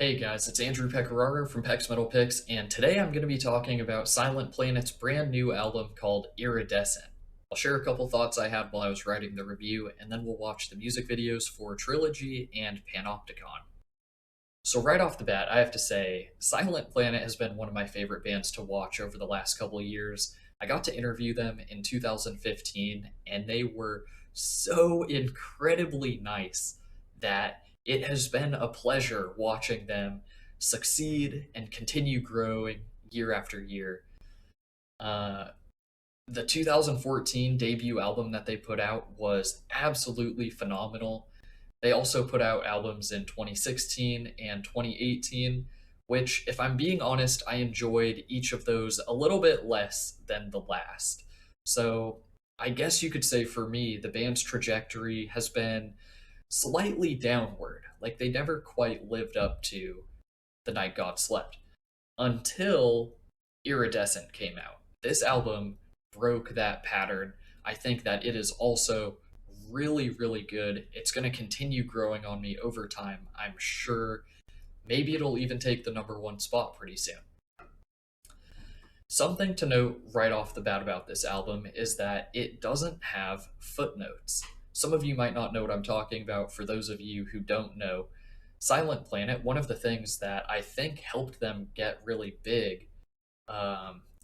Hey guys, it's Andrew Pecoraro from Peck's Metal Picks, and today I'm going to be talking about Silent Planet's brand new album called Iridescent. I'll share a couple thoughts I had while I was writing the review, and then we'll watch the music videos for Trilogy and Panopticon. So right off the bat, I have to say, Silent Planet has been one of my favorite bands to watch over the last couple of years. I got to interview them in 2015, and they were so incredibly nice that it has been a pleasure watching them succeed and continue growing year after year. Uh, the 2014 debut album that they put out was absolutely phenomenal. They also put out albums in 2016 and 2018, which, if I'm being honest, I enjoyed each of those a little bit less than the last. So I guess you could say for me, the band's trajectory has been slightly downward. Like they never quite lived up to The Night God Slept until Iridescent came out. This album broke that pattern. I think that it is also really, really good. It's going to continue growing on me over time, I'm sure. Maybe it'll even take the number one spot pretty soon. Something to note right off the bat about this album is that it doesn't have footnotes. Some of you might not know what I'm talking about. For those of you who don't know, Silent Planet, one of the things that I think helped them get really big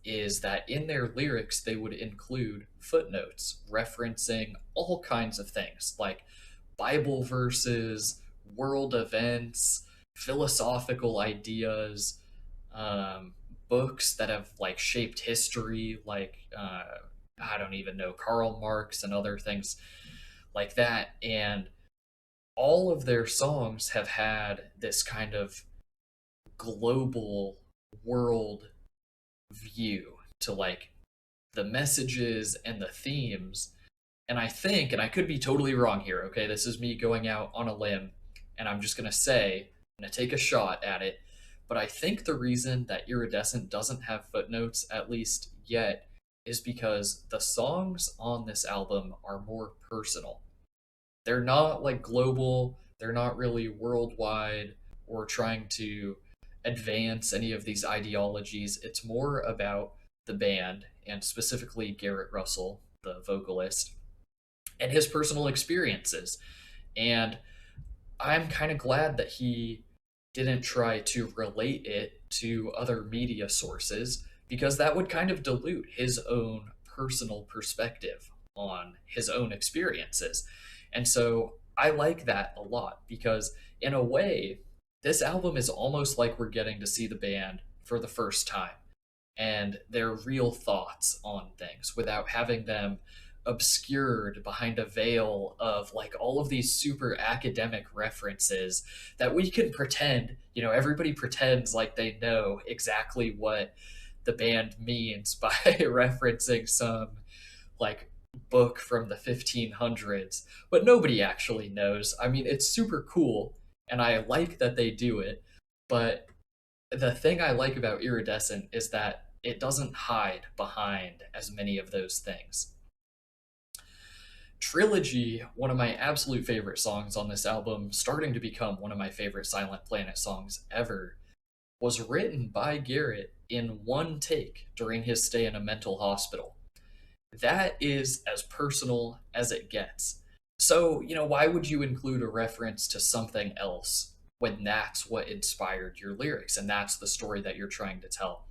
is that in their lyrics they would include footnotes referencing all kinds of things like Bible verses, world events, philosophical ideas, books that have like shaped history, like I don't even know, Karl Marx and other things like that. And all of their songs have had this kind of global world view to like the messages and the themes. And I think, and I could be totally wrong here, okay, this is me going out on a limb, and I'm just going to say, I'm going to take a shot at it, but I think the reason that Iridescent doesn't have footnotes, at least yet, is because the songs on this album are more personal. They're not like global, they're not really worldwide or trying to advance any of these ideologies. It's more about the band and specifically Garrett Russell, the vocalist, and his personal experiences. And I'm kind of glad that he didn't try to relate it to other media sources because that would kind of dilute his own personal perspective on his own experiences. And so I like that a lot because, in a way, this album is almost like we're getting to see the band for the first time and their real thoughts on things without having them obscured behind a veil of like all of these super academic references that we can pretend, everybody pretends like they know exactly what the band means by referencing some like book from the 1500s, but nobody actually knows. I mean, it's super cool and I like that they do it, but the thing I like about Iridescent is that it doesn't hide behind as many of those things. Trilogy, one of my absolute favorite songs on this album, starting to become one of my favorite Silent Planet songs ever, was written by Garrett in one take during his stay in a mental hospital. That is as personal as it gets. So, why would you include a reference to something else when that's what inspired your lyrics and that's the story that you're trying to tell?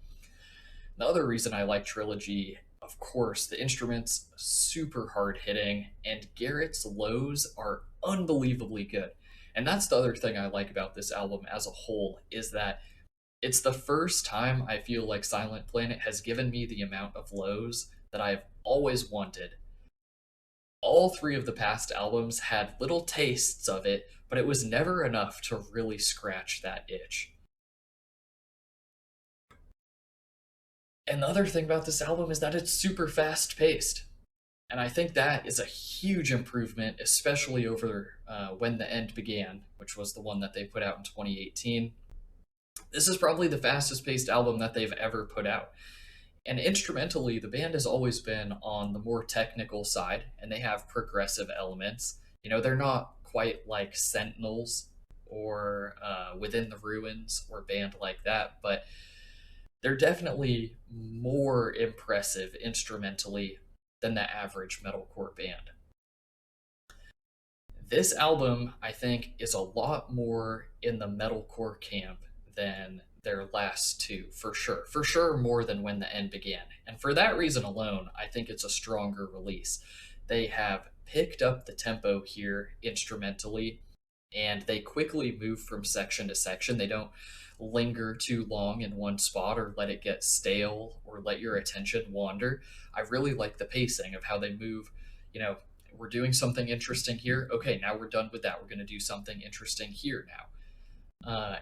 The other reason I like Trilogy, of course, the instruments super hard hitting and Garrett's lows are unbelievably good. And that's the other thing I like about this album as a whole is that it's the first time I feel like Silent Planet has given me the amount of lows that I've always wanted. All three of the past albums had little tastes of it, but it was never enough to really scratch that itch. And the other thing about this album is that it's super fast paced. And I think that is a huge improvement, especially over When the End Began, which was the one that they put out in 2018. This is probably the fastest paced album that they've ever put out. And instrumentally, the band has always been on the more technical side, and they have progressive elements. They're not quite like Sentinels or Within the Ruins or band like that, but they're definitely more impressive instrumentally than the average metalcore band. This album, I think, is a lot more in the metalcore camp than their last two, for sure. For sure, more than When the End Began. And for that reason alone, I think it's a stronger release. They have picked up the tempo here instrumentally, and they quickly move from section to section. They don't linger too long in one spot or let it get stale or let your attention wander. I really like the pacing of how they move. You know, we're doing something interesting here. Okay, now we're done with that. We're going to do something interesting here now.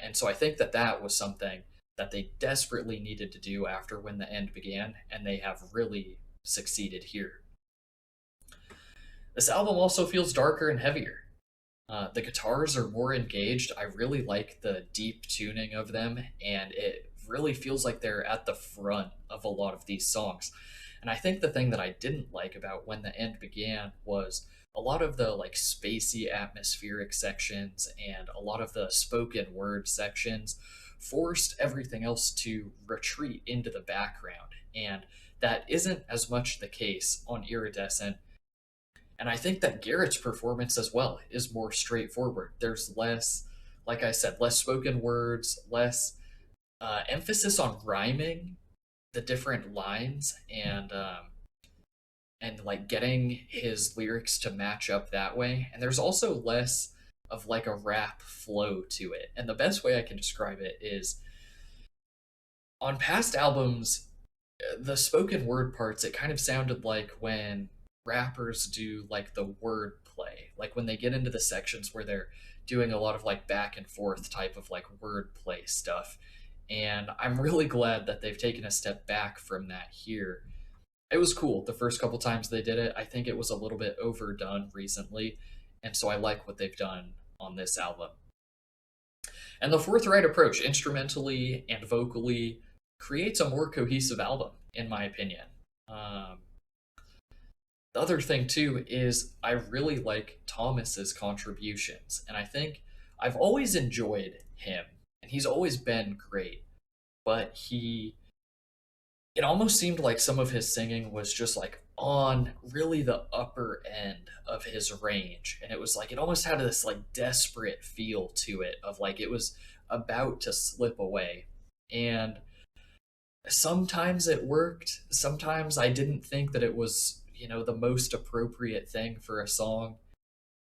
And so I think that that was something that they desperately needed to do after When the End Began, and they have really succeeded here. This album also feels darker and heavier. The guitars are more engaged. I really like the deep tuning of them, and it really feels like they're at the front of a lot of these songs. And I think the thing that I didn't like about When the End Began was a lot of the like spacey atmospheric sections and a lot of the spoken word sections forced everything else to retreat into the background. And that isn't as much the case on Iridescent, and I think that Garrett's performance as well is more straightforward. There's less, like I said, less spoken words, less emphasis on rhyming the different lines and like getting his lyrics to match up that way. And there's also less of like a rap flow to it. And the best way I can describe it is on past albums, the spoken word parts, it kind of sounded like when rappers do like the word play, like when they get into the sections where they're doing a lot of like back and forth type of like word play stuff. And I'm really glad that they've taken a step back from that here. It was cool the first couple times they did it. I think it was a little bit overdone recently. And so I like what they've done on this album. And the forthright approach, instrumentally and vocally, creates a more cohesive album, in my opinion. Um, the other thing, too, is I really like Thomas's contributions. And I think I've always enjoyed him, and he's always been great. But it almost seemed like some of his singing was just like on really the upper end of his range. And it was like, it almost had this like desperate feel to it of like it was about to slip away. And sometimes it worked. Sometimes I didn't think that it was, the most appropriate thing for a song.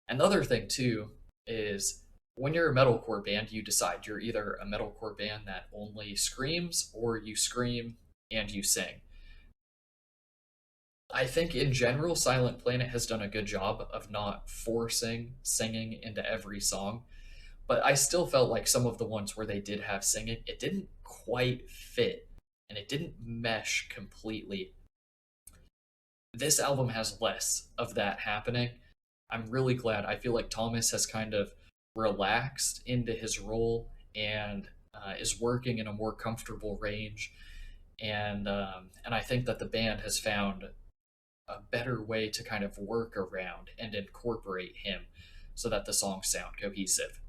And the other thing too is when you're a metalcore band, you decide you're either a metalcore band that only screams or you scream and you sing. I think in general, Silent Planet has done a good job of not forcing singing into every song, but I still felt like some of the ones where they did have singing, it didn't quite fit and it didn't mesh completely. This album has less of that happening. I'm really glad. I feel like Thomas has kind of relaxed into his role and is working in a more comfortable range. And I think that the band has found a better way to kind of work around and incorporate him so that the songs sound cohesive.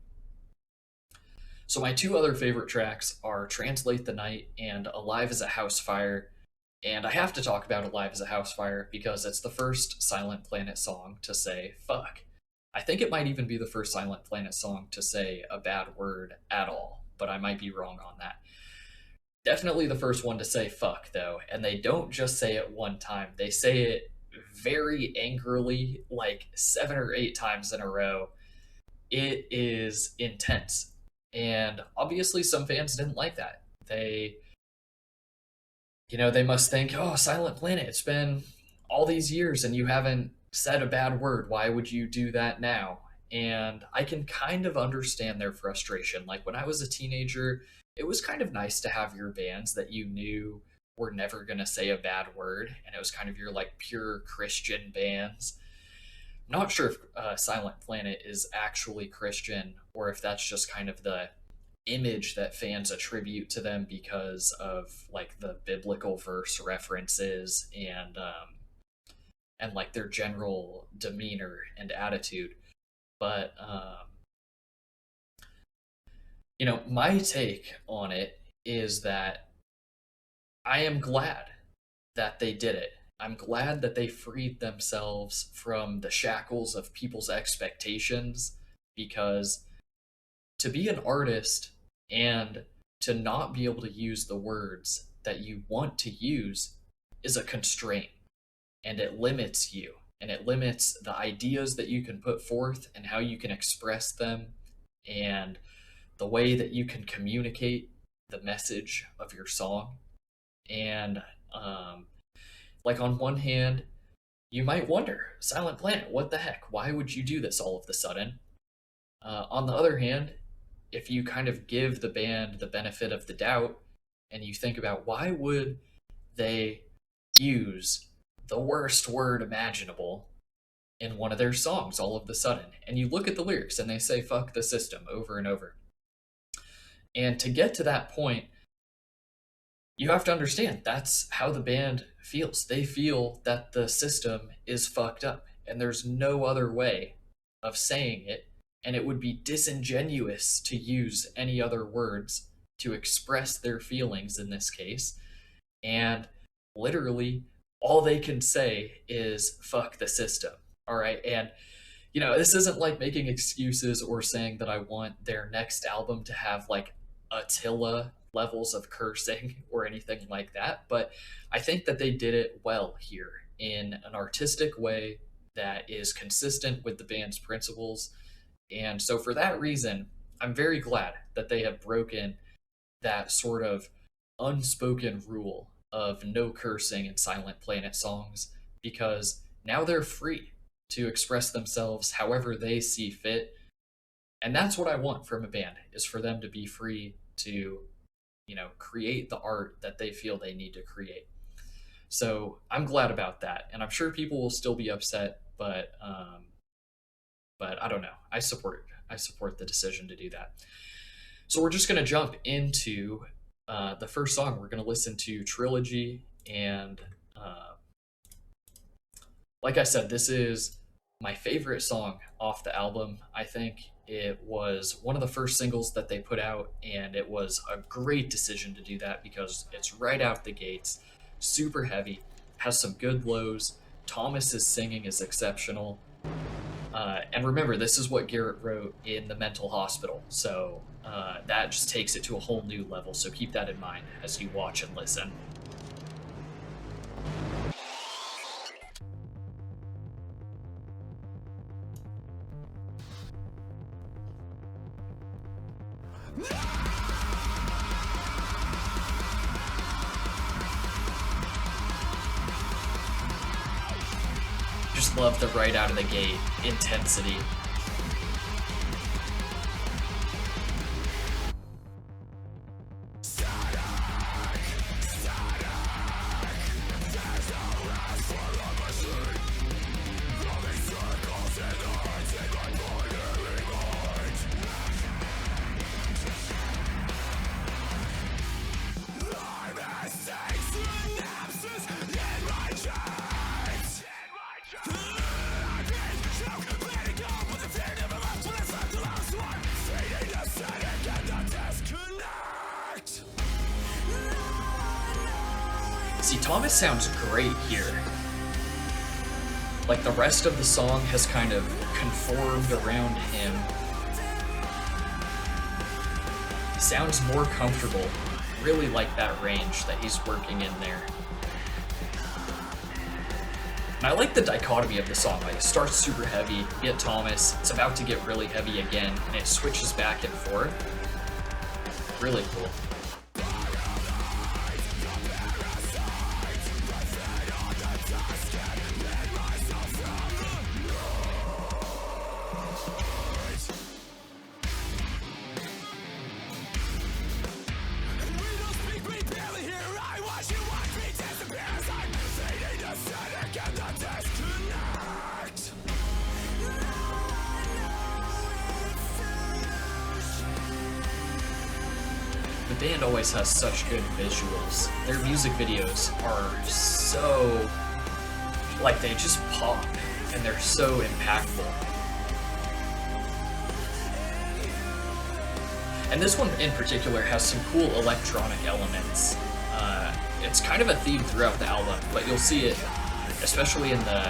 So my two other favorite tracks are Translate the Night and Alive as a House Fire. And I have to talk about Alive as a House Fire because it's the first Silent Planet song to say fuck. I think it might even be the first Silent Planet song to say a bad word at all, but I might be wrong on that. Definitely the first one to say fuck, though, and they don't just say it one time. They say it very angrily, like 7 or 8 times in a row. It is intense. And obviously, some fans didn't like that. They must think, oh, Silent Planet, it's been all these years and you haven't said a bad word. Why would you do that now? And I can kind of understand their frustration. Like when I was a teenager, it was kind of nice to have your bands that you knew were never going to say a bad word. And it was kind of your like pure Christian bands. I'm not sure if Silent Planet is actually Christian or if that's just kind of the image that fans attribute to them because of like the biblical verse references and like their general demeanor and attitude. But My take on it is that I am glad that they did it. I'm glad that they freed themselves from the shackles of people's expectations, because to be an artist and to not be able to use the words that you want to use is a constraint, and it limits you, and it limits the ideas that you can put forth and how you can express them, and the way that you can communicate the message of your song. And um, like, on one hand, you might wonder, Silent Planet, what the heck? Why would you do this all of the sudden? On the other hand, if you kind of give the band the benefit of the doubt and you think about, why would they use the worst word imaginable in one of their songs all of the sudden? And you look at the lyrics and they say, fuck the system, over and over. And to get to that point, you have to understand that's how the band feels. They feel that the system is fucked up, and there's no other way of saying it, and it would be disingenuous to use any other words to express their feelings in this case. And literally, all they can say is fuck the system. All right. And this isn't like making excuses or saying that I want their next album to have like Attila levels of cursing or anything like that, but I think that they did it well here in an artistic way that is consistent with the band's principles. And so for that reason, I'm very glad that they have broken that sort of unspoken rule of no cursing in Silent Planet songs, because now they're free to express themselves however they see fit. And that's what I want from a band, is for them to be free to create the art that they feel they need to create. So I'm glad about that, and I'm sure people will still be upset, but I don't know. I support the decision to do that. So we're just going to jump into the first song. We're going to listen to Trilogy, and like I said, this is my favorite song off the album. I think it was one of the first singles that they put out, and it was a great decision to do that because it's right out the gates, super heavy, has some good lows. Thomas's singing is exceptional. And remember, this is what Garrett wrote in the mental hospital, so that just takes it to a whole new level, so keep that in mind as you watch and listen. Just love the right out of the gate intensity. See, Thomas sounds great here. Like, the rest of the song has kind of conformed around him. He sounds more comfortable. Really like that range that he's working in there. And I like the dichotomy of the song. Like, it starts super heavy, you get Thomas, it's about to get really heavy again, and it switches back and forth. Really cool. The band always has such good visuals. Their music videos are so, like, they just pop, and they're so impactful. And this one in particular has some cool electronic elements. It's kind of a theme throughout the album, but you'll see it especially in the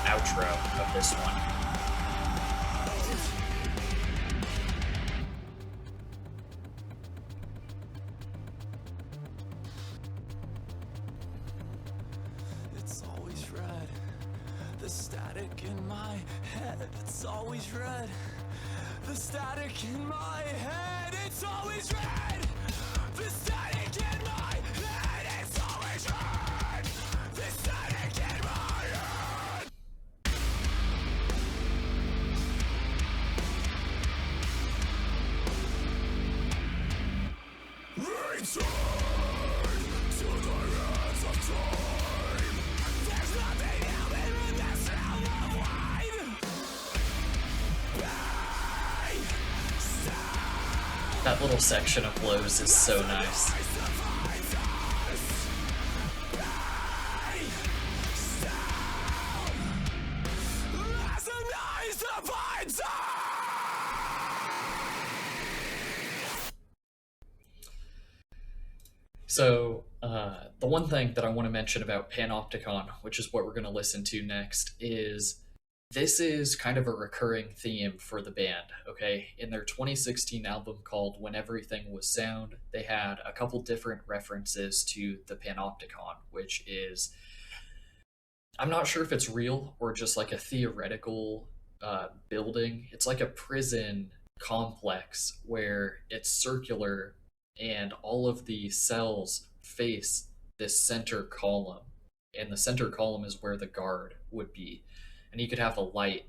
outro of this one. It's always red. The static in my head, it's always red. The static in my head, it's always red. The static in my head, it's always red. The static in my head. Return to the hands of time. There's nothing human in this realm of wine. That little section of blows is so nice. So, the one thing that I want to mention about Panopticon, which is what we're going to listen to next, is this is kind of a recurring theme for the band, okay? In their 2016 album called When Everything Was Sound, they had a couple different references to the Panopticon, which is, I'm not sure if it's real or just like a theoretical building. It's like a prison complex where it's circular and all of the cells face this center column, and the center column is where the guard would be. And you could have a light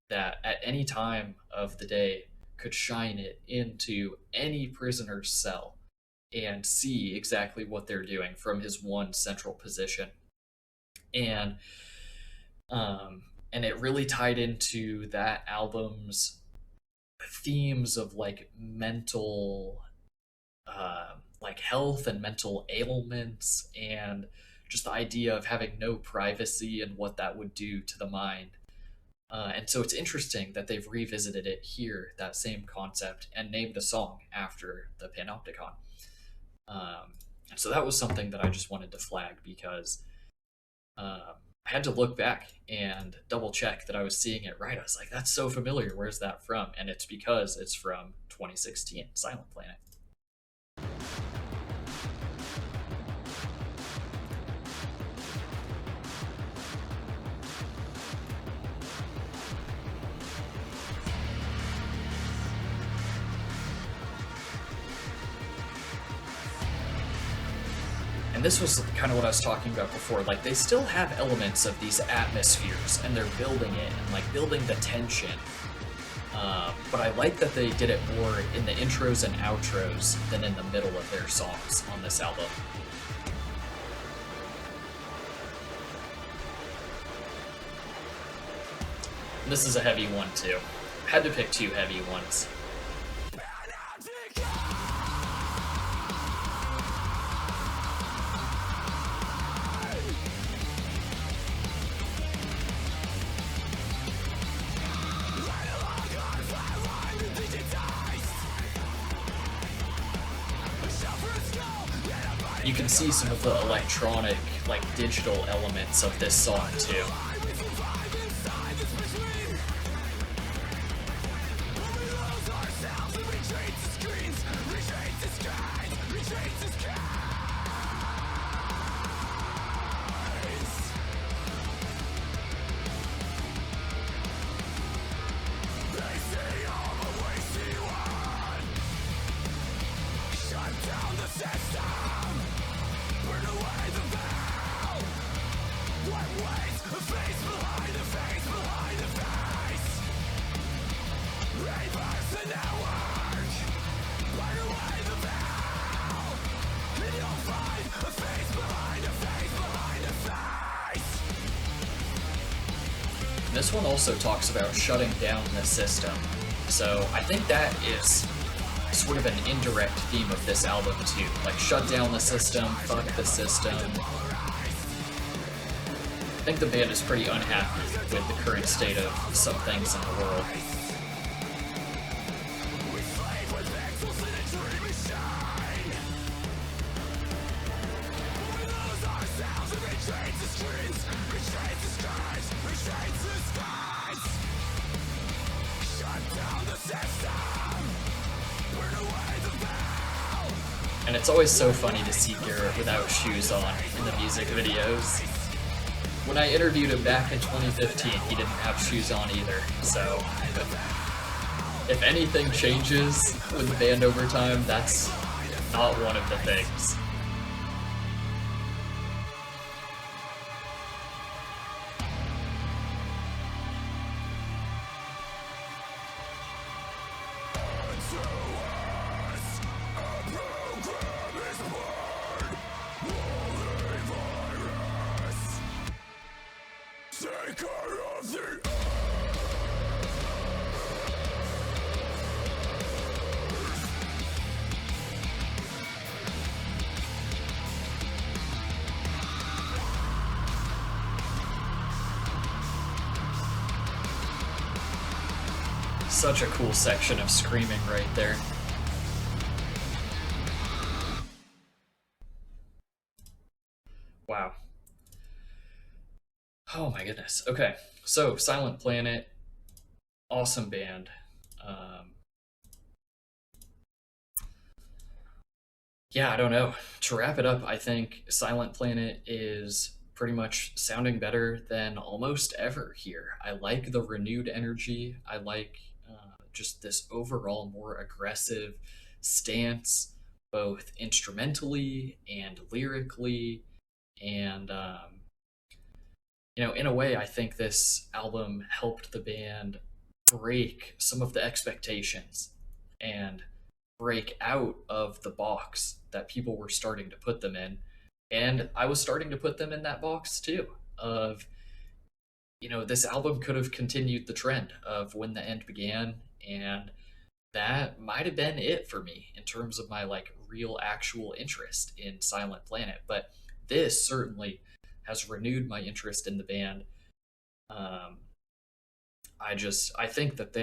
that at any time of the day could shine it into any prisoner's cell and see exactly what they're doing from his one central position. And it really tied into that album's themes of like mental like health and mental ailments, and just the idea of having no privacy and what that would do to the mind. And so it's interesting that they've revisited it here, that same concept, and named a song after the Panopticon. And so that was something that I just wanted to flag because I had to look back and double check that I was seeing it right. I was like, that's so familiar. Where's that from? And it's because it's from 2016, Silent Planet. And this was kind of what I was talking about before. Like, they still have elements of these atmospheres, and they're building it, and like building the tension. But I like that they did it more in the intros and outros than in the middle of their songs on this album. And this is a heavy one too. Had to pick two heavy ones. You can see some of the electronic, like digital elements of this song too. This one also talks about shutting down the system, so I think that is sort of an indirect theme of this album too. Like, shut down the system, fuck the system. I think the band is pretty unhappy with the current state of some things in the world. And it's always so funny to see Garrett without shoes on in the music videos. When I interviewed him back in 2015, he didn't have shoes on either. So, if anything changes with the band over time, that's not one of the things. Such a cool section of screaming right there. Wow. Oh my goodness. Okay, so Silent Planet, awesome band. Um, yeah, I don't know. To wrap it up, I think Silent Planet is pretty much sounding better than almost ever here. I like the renewed energy. I like just this overall more aggressive stance, both instrumentally and lyrically. And in a way, I think this album helped the band break some of the expectations and break out of the box that people were starting to put them in. And I was starting to put them in that box too. Of, this album could have continued the trend of When the End Began, and that might have been it for me in terms of my like real actual interest in Silent Planet. But this certainly has renewed my interest in the band. Um, I think that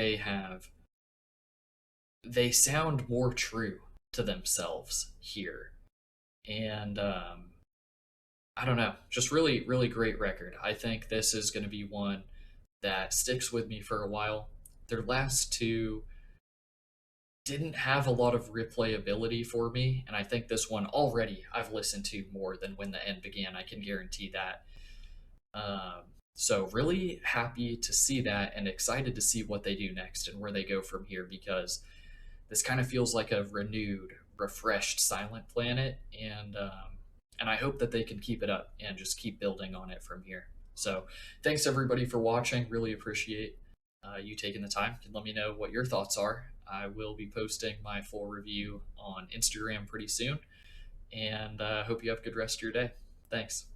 they sound more true to themselves here, and I don't know, just really really great record. I think this is going to be one that sticks with me for a while. Their last two didn't have a lot of replayability for me, and I think this one already I've listened to more than When the End Began. I can guarantee that. Um, so really happy to see that and excited to see what they do next and where they go from here, because this kind of feels like a renewed, refreshed Silent Planet, and I hope that they can keep it up and just keep building on it from here. So thanks everybody for watching. Really appreciate you taking the time to let me know what your thoughts are. I will be posting my full review on Instagram pretty soon, and hope you have a good rest of your day. Thanks.